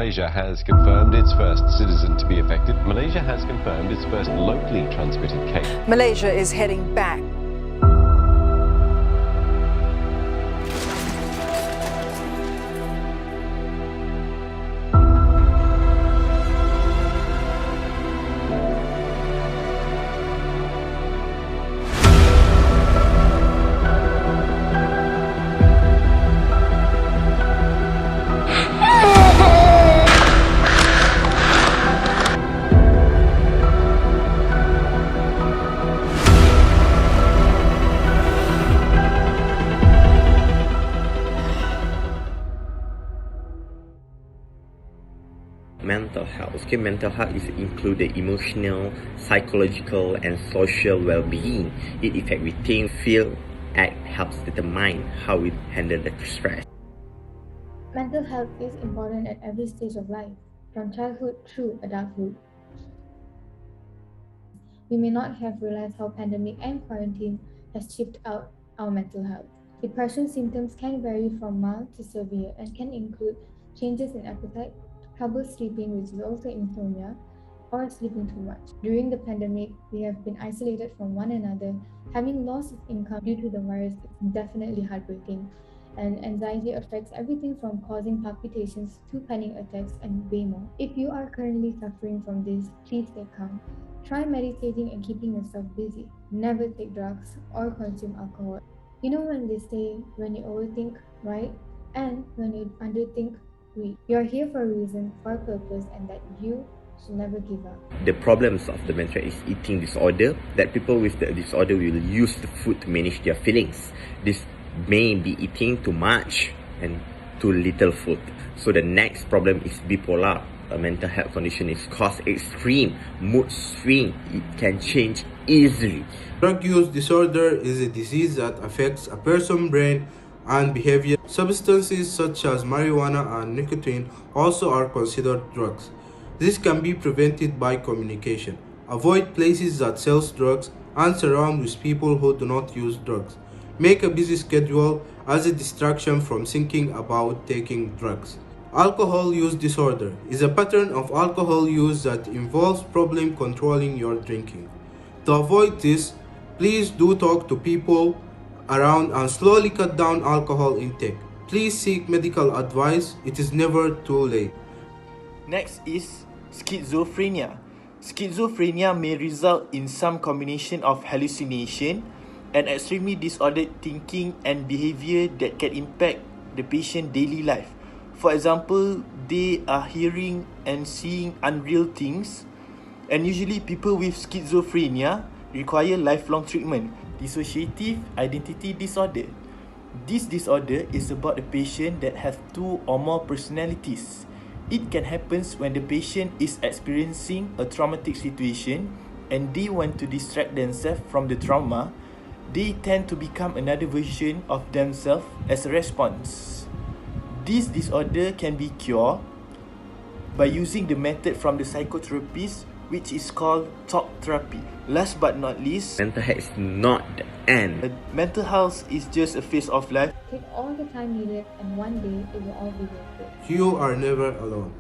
Malaysia has confirmed its first citizen to be affected. Malaysia has confirmed its first locally transmitted case. Malaysia is heading back. Mental health. Okay, mental health is include the emotional, psychological, and social well-being. It affects we think, feel, act, helps determine how we handle the stress. Mental health is important at every stage of life, from childhood through adulthood. We may not have realized how pandemic and quarantine has chipped out our mental health. Depression symptoms can vary from mild to severe and can include changes in appetite, trouble sleeping, which is also insomnia, or sleeping too much. During the pandemic, we have been isolated from one another. Having loss of income due to the virus is definitely heartbreaking, and anxiety affects everything from causing palpitations to panic attacks and way more. If you are currently suffering from this, please stay calm. Try meditating and keeping yourself busy. Never take drugs or consume alcohol. You know when they say, when you overthink, right? And when you underthink, you're here for a reason, for a purpose, and that you should never give up. The problems of dementia is eating disorder, that people with the disorder will use the food to manage their feelings. This may be eating too much and too little food. So the next problem is bipolar. A mental health condition is cause extreme mood swing. It can change easily. Drug use disorder is a disease that affects a person's brain and behavior. Substances such as marijuana and nicotine also are considered drugs. This can be prevented by communication. Avoid places that sell drugs and surround with people who do not use drugs. Make a busy schedule as a distraction from thinking about taking drugs. Alcohol use disorder is a pattern of alcohol use that involves problem controlling your drinking. To avoid this, please do talk to people around and slowly cut down alcohol intake. Please seek medical advice. It is never too late. Next is schizophrenia. Schizophrenia may result in some combination of hallucination and extremely disordered thinking and behavior that can impact the patient's daily life. For example, they are hearing and seeing unreal things, and usually people with schizophrenia require lifelong treatment. Dissociative identity disorder. This disorder is about a patient that has two or more personalities. It can happen when the patient is experiencing a traumatic situation and they want to distract themselves from the trauma. They tend to become another version of themselves as a response. This disorder can be cured by using the method from the psychotherapist, which is called talk therapy. Last but not least, mental health is not the end. Mental health is just a phase of life. Take all the time needed, and one day it will all be worth it. You are never alone.